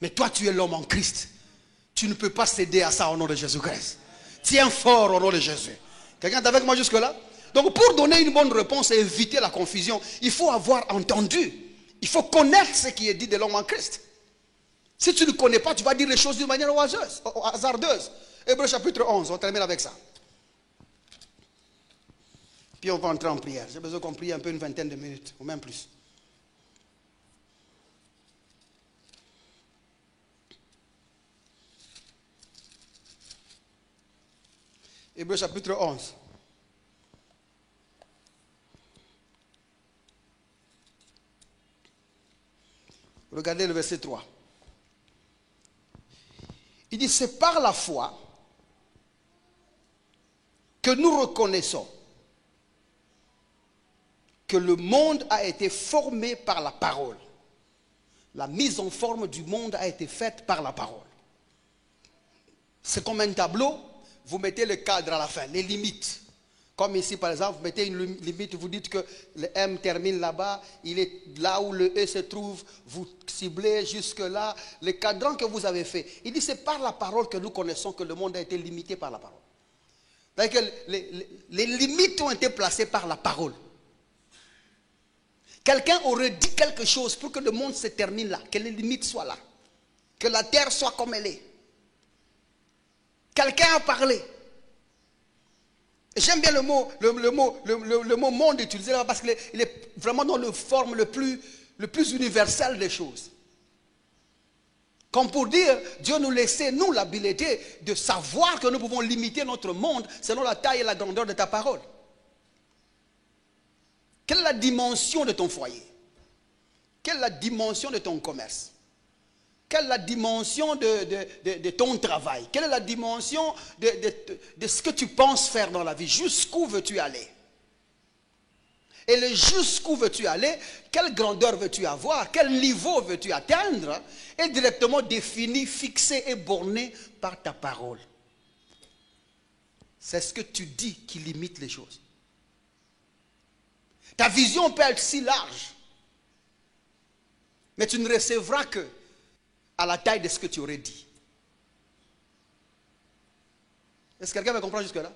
Mais toi, tu es l'homme en Christ. Tu ne peux pas céder à ça au nom de Jésus-Christ. Tiens fort au nom de Jésus. Quelqu'un est avec moi jusque-là? Donc pour donner une bonne réponse et éviter la confusion, il faut avoir entendu. Il faut connaître ce qui est dit de l'homme en Christ. Si tu ne connais pas, tu vas dire les choses d'une manière hasardeuse. Hébreux chapitre 11, on termine avec ça. Puis on va entrer en prière. J'ai besoin qu'on prie un peu une vingtaine de minutes, ou même plus. Hébreux chapitre 11. Regardez le verset 3. Il dit, c'est par la foi que nous reconnaissons que le monde a été formé par la parole. La mise en forme du monde a été faite par la parole. C'est comme un tableau, vous mettez le cadre à la fin, les limites. Comme ici par exemple, vous mettez une limite, vous dites que le M termine là-bas, il est là où le E se trouve, vous ciblez jusque là, le cadran que vous avez fait. Il dit c'est par la parole que nous connaissons que le monde a été limité par la parole. C'est-à-dire que les limites ont été placées par la parole. Quelqu'un aurait dit quelque chose pour que le monde se termine là, que les limites soient là, que la terre soit comme elle est. Quelqu'un a parlé. J'aime bien le mot monde utilisé là parce qu'il est vraiment dans la forme le plus universelle des choses. Comme pour dire, Dieu nous laissait, nous, l'habilité de savoir que nous pouvons limiter notre monde selon la taille et la grandeur de ta parole. Quelle est la dimension de ton foyer? Quelle est la dimension de ton commerce? Quelle est la dimension de ton travail? Quelle est la dimension de ce que tu penses faire dans la vie? Jusqu'où veux-tu aller? Et le jusqu'où veux-tu aller? Quelle grandeur veux-tu avoir? Quel niveau veux-tu atteindre? Est directement défini, fixé et borné par ta parole. C'est ce que tu dis qui limite les choses. Ta vision peut être si large, mais tu ne recevras que à la taille de ce que tu aurais dit. Est-ce que quelqu'un me comprend jusque-là?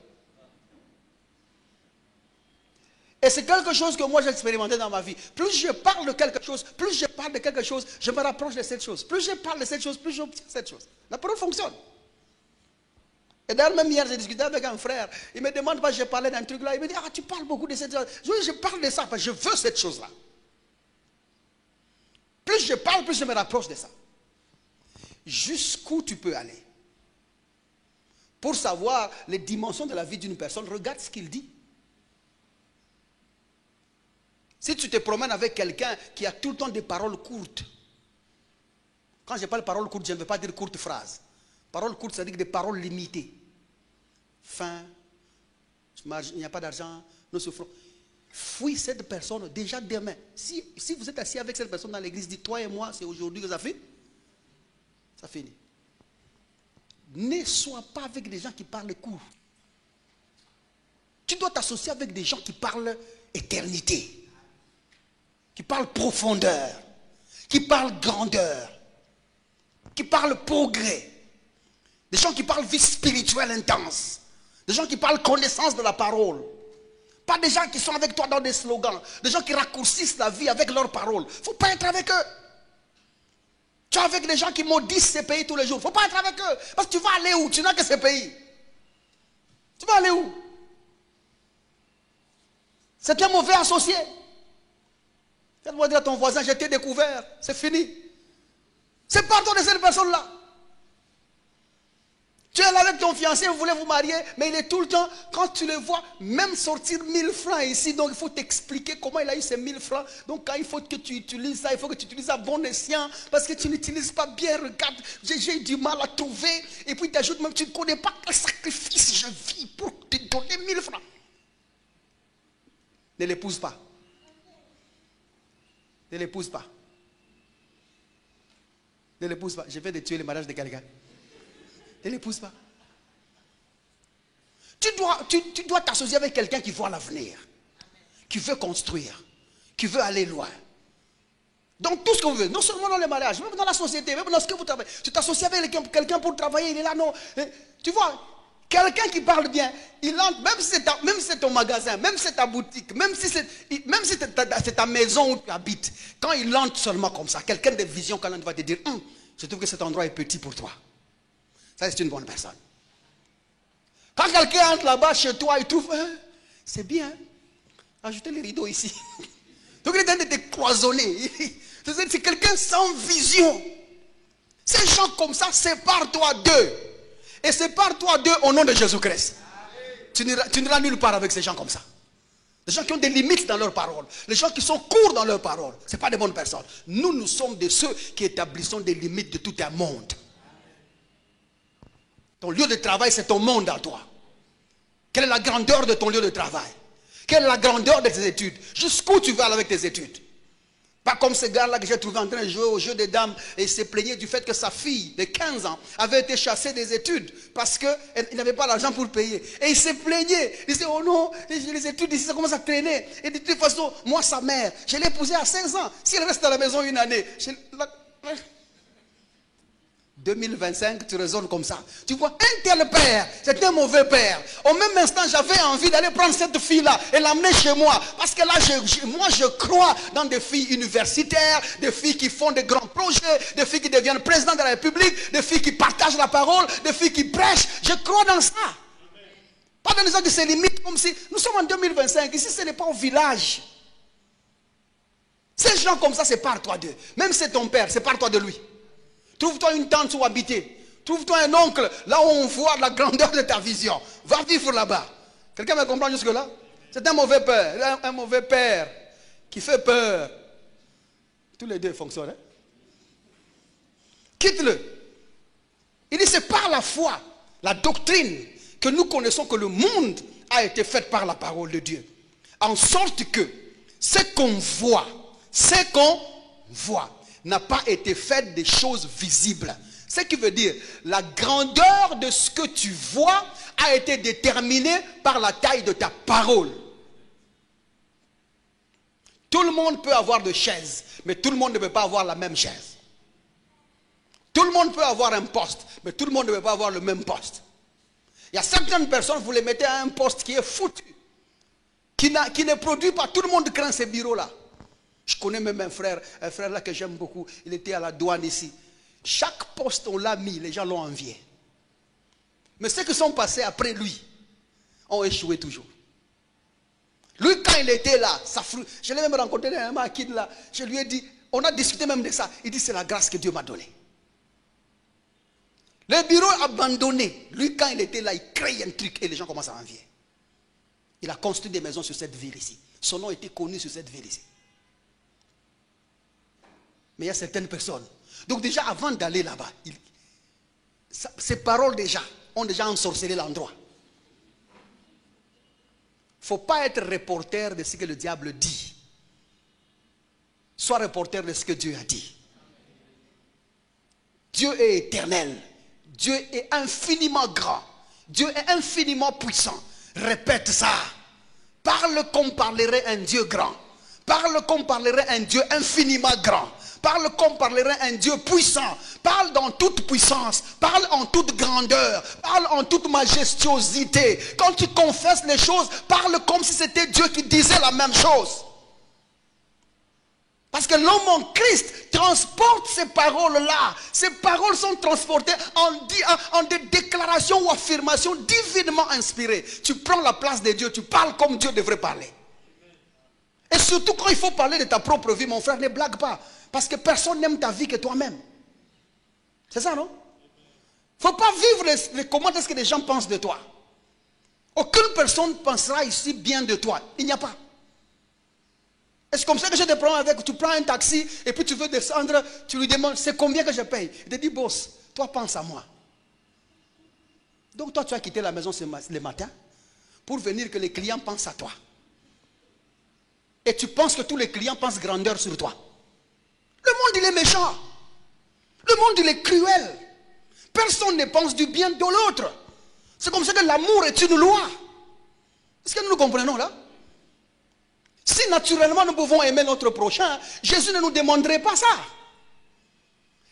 Et c'est quelque chose que moi j'ai expérimenté dans ma vie. Plus je parle de quelque chose, je me rapproche de cette chose. Plus je parle de cette chose, plus j'obtiens cette chose. La parole fonctionne. Et d'ailleurs, même hier, j'ai discuté avec un frère. Il me demande pas, j'ai parlé d'un truc là. Il me dit, ah, tu parles beaucoup de cette chose. Je parle de ça parce que je veux cette chose-là. Plus je parle, plus je me rapproche de ça. Jusqu'où tu peux aller? Pour savoir les dimensions de la vie d'une personne, regarde ce qu'il dit. Si tu te promènes avec quelqu'un qui a tout le temps des paroles courtes, quand je parle de paroles courtes, je ne veux pas dire courtes phrases. Paroles courtes, ça veut dire des paroles limitées. Faim, il n'y a pas d'argent, nous souffrons. Fuis cette personne déjà demain. Si vous êtes assis avec cette personne dans l'église, dites toi et moi, c'est aujourd'hui que ça finit. Ça finit. Ne sois pas avec des gens qui parlent court. Tu dois t'associer avec des gens qui parlent éternité, qui parlent profondeur, qui parlent grandeur, qui parlent progrès. Des gens qui parlent vie spirituelle intense. Des gens qui parlent connaissance de la parole. Pas des gens qui sont avec toi dans des slogans. Des gens qui raccourcissent la vie avec leurs paroles. Il ne faut pas être avec eux. Tu es avec des gens qui maudissent ces pays tous les jours. Il ne faut pas être avec eux. Parce que tu vas aller où? Tu n'as que ces pays. Tu vas aller où? C'est un mauvais associé. Tu dois dire à ton voisin, je t'ai découvert. C'est fini. C'est pas toi de cette personne-là. Tu es là avec ton fiancé, vous voulez vous marier, mais il est tout le temps, quand tu le vois, même sortir 1000 francs ici, donc il faut t'expliquer comment il a eu ces 1000 francs. Donc quand il faut que tu utilises ça, il faut que tu utilises à bon escient, parce que tu n'utilises pas bien, regarde, j'ai du mal à trouver, et puis tu ajoutes même, tu ne connais pas quel sacrifice je vis pour te donner 1000 francs. Ne l'épouse pas. Ne l'épouse pas. Ne l'épouse pas. Je viens de tuer le mariage de quelqu'un. Ne l'épouse pas. Tu dois t'associer avec quelqu'un qui voit l'avenir, qui veut construire, qui veut aller loin. Donc tout ce que vous voulez, non seulement dans le mariage, même dans la société, même dans ce que vous travaillez. Tu t'associes avec quelqu'un pour travailler, il est là, non. Tu vois, quelqu'un qui parle bien, il entre, même si c'est ton magasin, même si c'est ta boutique, même si c'est ta maison où tu habites, quand il entre seulement comme ça, quelqu'un de vision, quand il va te dire, je trouve que cet endroit est petit pour toi. Ça, c'est une bonne personne. Quand quelqu'un entre là-bas chez toi, il trouve, c'est bien, ajoutez les rideaux ici. Donc il est en train de te cloisonner. C'est quelqu'un sans vision. Ces gens comme ça, sépare-toi d'eux. Et sépare-toi d'eux au nom de Jésus-Christ. Tu n'iras nulle part avec ces gens comme ça. Les gens qui ont des limites dans leurs paroles. Les gens qui sont courts dans leurs paroles. Ce n'est pas des bonnes personnes. Nous sommes de ceux qui établissons des limites de tout un monde. Ton lieu de travail, c'est ton monde à toi. Quelle est la grandeur de ton lieu de travail? Quelle est la grandeur de tes études? Jusqu'où tu vas aller avec tes études? Pas comme ce gars-là que j'ai trouvé en train de jouer au jeu des dames et il s'est plaigné du fait que sa fille de 15 ans avait été chassée des études parce qu'il n'avait pas l'argent pour payer. Et il s'est plaigné. Il disait, oh non, les études ici, ça commence à traîner. Et de toute façon, moi, sa mère, je l'ai épousée à 16 ans. Si elle reste à la maison une année, 2025, tu raisonnes comme ça. Tu vois, un tel père, c'est un mauvais père. Au même instant, j'avais envie d'aller prendre cette fille-là et l'amener chez moi. Parce que là, moi, je crois dans des filles universitaires, des filles qui font de grands projets, des filles qui deviennent présidents de la République, des filles qui partagent la parole, des filles qui prêchent. Je crois dans ça. Pas dans les gens qui se limitent comme si... Nous sommes en 2025, ici, ce n'est pas au village. Ces gens comme ça, sépare-toi d'eux. Même si c'est ton père, sépare-toi de lui. Trouve-toi une tante où habiter. Trouve-toi un oncle, là où on voit la grandeur de ta vision. Va vivre là-bas. Quelqu'un me comprend jusque-là? C'est un mauvais père. Un mauvais père qui fait peur. Tous les deux fonctionnent. Hein? Quitte-le. Il dit, c'est par la foi, la doctrine, que nous connaissons que le monde a été fait par la parole de Dieu. En sorte que ce qu'on voit n'a pas été fait des choses visibles. Ce qui veut dire, la grandeur de ce que tu vois a été déterminée par la taille de ta parole. Tout le monde peut avoir de chaises, mais tout le monde ne peut pas avoir la même chaise. Tout le monde peut avoir un poste, mais tout le monde ne peut pas avoir le même poste. Il y a certaines personnes, vous les mettez à un poste qui est foutu, qui ne produit pas. Tout le monde craint ces bureaux-là. Je connais même un frère là que j'aime beaucoup. Il était à la douane ici. Chaque poste, on l'a mis, les gens l'ont envié. Mais ceux qui sont passés après lui ont échoué toujours. Lui, quand il était là, je l'ai même rencontré un maquin là. Je lui ai dit, on a discuté même de ça. Il dit, c'est la grâce que Dieu m'a donnée. Les bureaux abandonnés, lui, quand il était là, il crée un truc et les gens commencent à envier. Il a construit des maisons sur cette ville ici. Son nom était connu sur cette ville ici. Mais il y a certaines personnes. Donc déjà, avant d'aller là-bas, ces paroles déjà ont déjà ensorcelé l'endroit. Il ne faut pas être reporter de ce que le diable dit. Sois reporter de ce que Dieu a dit. Dieu est éternel. Dieu est infiniment grand. Dieu est infiniment puissant. Répète ça. Parle comme parlerait un Dieu grand. Parle comme parlerait un Dieu infiniment grand. Parle comme parlerait un Dieu puissant. Parle dans toute puissance. Parle en toute grandeur. Parle en toute majestuosité. Quand tu confesses les choses, parle comme si c'était Dieu qui disait la même chose. Parce que l'homme en Christ transporte ces paroles-là. Ces paroles sont transportées en des déclarations ou affirmations divinement inspirées. Tu prends la place de Dieu, tu parles comme Dieu devrait parler. Et surtout quand il faut parler de ta propre vie, mon frère, ne blague pas. Parce que personne n'aime ta vie que toi-même. C'est ça, non? Il ne faut pas vivre les comment est-ce que les gens pensent de toi. Aucune personne pensera ici bien de toi. Il n'y a pas. Est-ce comme ça que je te prends avec, tu prends un taxi et puis tu veux descendre, tu lui demandes c'est combien que je paye. Il te dit boss, toi pense à moi. Donc toi tu as quitté la maison le matin pour venir que les clients pensent à toi. Et tu penses que tous les clients pensent grandeur sur toi. Le monde il est méchant. Le monde il est cruel. Personne ne pense du bien de l'autre. C'est comme ça que l'amour est une loi. Est-ce que nous comprenons là? Si naturellement nous pouvons aimer notre prochain, Jésus ne nous demanderait pas ça.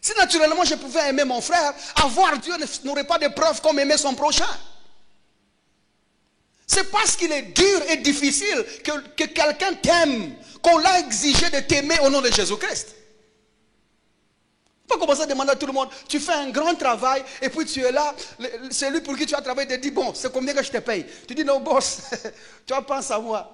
Si naturellement je pouvais aimer mon frère, avoir Dieu n'aurait pas de preuve comme aimer son prochain. C'est parce qu'il est dur et difficile que quelqu'un t'aime, qu'on l'a exigé de t'aimer au nom de Jésus-Christ. Il faut pas commencer à demander à tout le monde, tu fais un grand travail et puis tu es là, celui pour qui tu as travaillé te dit, bon, c'est combien que je te paye? Tu dis, non boss, tu penses à moi.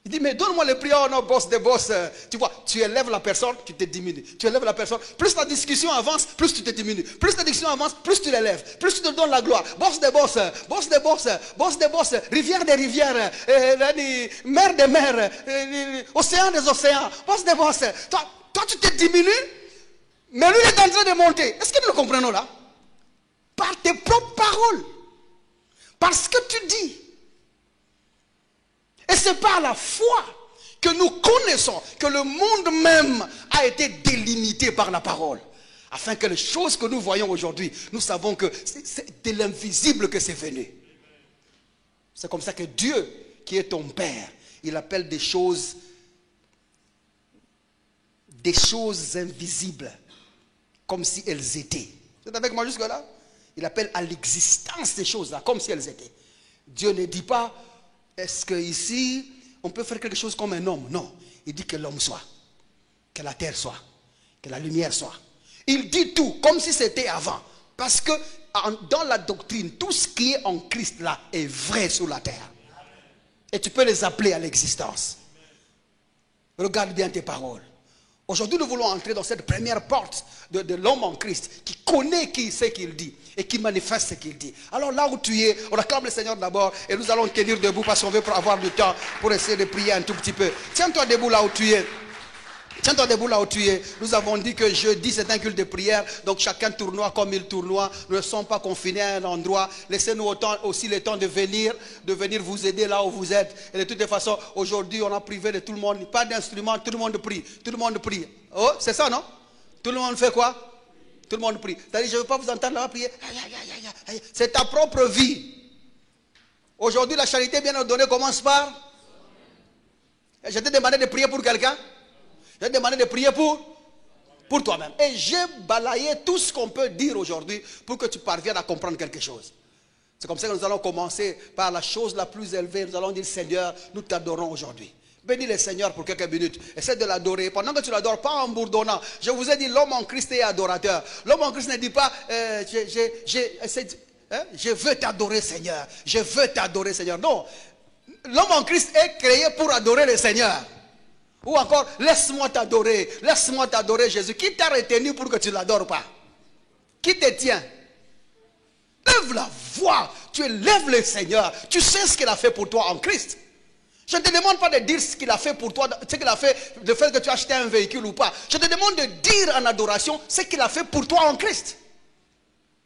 Il dit, mais donne-moi le prix, oh non, boss de boss. Tu vois, tu élèves la personne, tu te diminues. Tu élèves la personne, plus la discussion avance, plus tu te diminues. Plus la discussion avance, plus tu l'élèves. Plus tu te donnes la gloire. Boss de boss, boss de boss, boss de boss, rivière des rivières, mer des mers, océan des océans, boss de boss. Toi, tu te diminues, mais lui il est en train de monter. Est-ce que nous le comprenons là? Par tes propres paroles. Parce que tu dis. Et c'est par la foi que nous connaissons que le monde même a été délimité par la parole. Afin que les choses que nous voyons aujourd'hui, nous savons que c'est de l'invisible que c'est venu. C'est comme ça que Dieu, qui est ton Père, il appelle des choses invisibles, comme si elles étaient. Vous êtes avec moi jusque là? Il appelle à l'existence ces choses-là, comme si elles étaient. Dieu ne dit pas, est-ce qu'ici, on peut faire quelque chose comme un homme? Non. Il dit que l'homme soit. Que la terre soit. Que la lumière soit. Il dit tout, comme si c'était avant. Parce que dans la doctrine, tout ce qui est en Christ là est vrai sur la terre. Et tu peux les appeler à l'existence. Regarde bien tes paroles. Aujourd'hui, nous voulons entrer dans cette première porte de l'homme en Christ, qui connaît ce qu'il dit et qui manifeste ce qu'il dit. Alors là où tu es, on acclame le Seigneur d'abord et nous allons tenir debout parce qu'on veut avoir du temps pour essayer de prier un tout petit peu. Tiens-toi debout là où tu es. Tiens-toi debout là où tu es. Nous avons dit que jeudi c'est un culte de prière. Donc chacun tournoie comme il tournoie. Nous ne sommes pas confinés à un endroit. Laissez-nous aussi le temps de venir vous aider là où vous êtes. Et de toutes les façons, aujourd'hui on a privé de tout le monde. Pas d'instrument, tout le monde prie. Tout le monde prie. Oh, c'est ça non? Tout le monde fait quoi? Tout le monde prie. C'est-à-dire, je ne veux pas vous entendre là prier. C'est ta propre vie. Aujourd'hui la charité bien ordonnée commence par... Je t'ai demandé de prier pour quelqu'un. J'ai demandé de prier pour toi-même. Et j'ai balayé tout ce qu'on peut dire aujourd'hui pour que tu parviennes à comprendre quelque chose. C'est comme ça que nous allons commencer par la chose la plus élevée. Nous allons dire, Seigneur, nous t'adorons aujourd'hui. Bénis le Seigneur pour quelques minutes. Essaie de l'adorer. Pendant que tu l'adores, pas en bourdonnant. Je vous ai dit, l'homme en Christ est adorateur. L'homme en Christ ne dit pas, je veux t'adorer, Seigneur. Je veux t'adorer, Seigneur. Non. L'homme en Christ est créé pour adorer le Seigneur. Ou encore, laisse-moi t'adorer Jésus. Qui t'a retenu pour que tu ne l'adores pas? Qui te tient? Lève la voix, tu élèves le Seigneur. Tu sais ce qu'il a fait pour toi en Christ. Je ne te demande pas de dire ce qu'il a fait pour toi, ce qu'il a fait, le fait que tu as acheté un véhicule ou pas. Je te demande de dire en adoration ce qu'il a fait pour toi en Christ.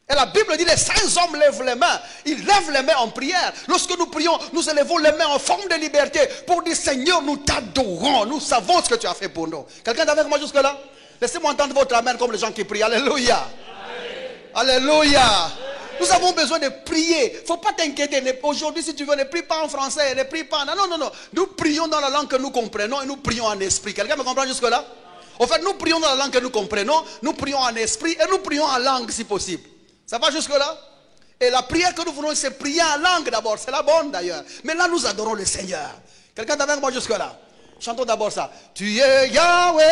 Et la Bible dit, les saints hommes lèvent les mains. Ils lèvent les mains en prière. Lorsque nous prions, nous élevons les mains en forme de liberté pour dire, Seigneur, nous t'adorons. Nous savons ce que tu as fait pour nous. Quelqu'un est avec moi jusque là? Laissez-moi entendre votre amen comme les gens qui prient. Alléluia. Alléluia. Nous avons besoin de prier. Il ne faut pas t'inquiéter. Aujourd'hui, si tu veux, ne prie pas en français, ne prie pas. Non. Nous prions dans la langue que nous comprenons et nous prions en esprit. Quelqu'un me comprend jusque là? En fait, nous prions dans la langue que nous comprenons, nous prions en esprit et nous prions en langue si possible. Ça va jusque là? Et la prière que nous voulons, c'est prier en langue d'abord. C'est la bonne d'ailleurs. Mais là, nous adorons le Seigneur. Quelqu'un est avec moi jusque là? Chantons d'abord ça. Tu es Yahweh,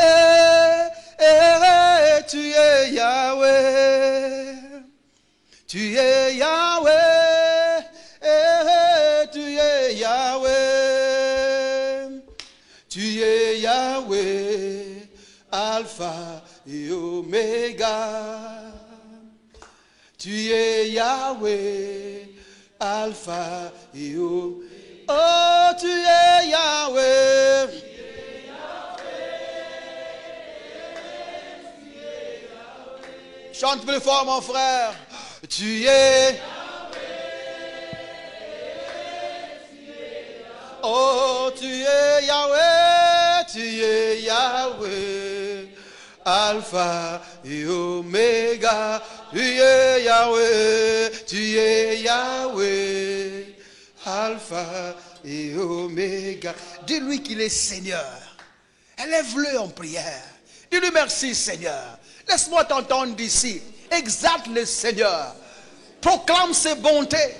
tu es Yahweh. Tu es Yahweh, tu es Yahweh. Tu es Yahweh, Alpha et Oméga. Tu es Yahweh, Alpha et Oméga. Oh, tu es Yahweh. Chante plus fort, mon frère. Tu es. Oh, tu es Yahweh, tu es Yahweh, Alpha et Oméga. Tu es Yahweh, tu es Yahweh, Alpha et Oméga. Dis-lui qu'il est Seigneur. Élève-le en prière. Dis-lui merci Seigneur. Laisse-moi t'entendre d'ici. Exalte le Seigneur. Proclame ses bontés.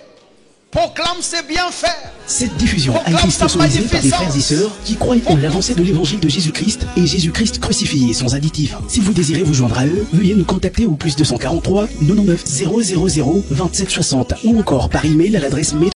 Proclame ses bienfaits. Cette diffusion a été sponsorisée par des frères et sœurs qui croient en l'avancée de l'évangile de Jésus-Christ et Jésus-Christ crucifié sans additif. Si vous désirez vous joindre à eux, veuillez nous contacter au +243 99 000 27 60 ou encore par email à l'adresse mail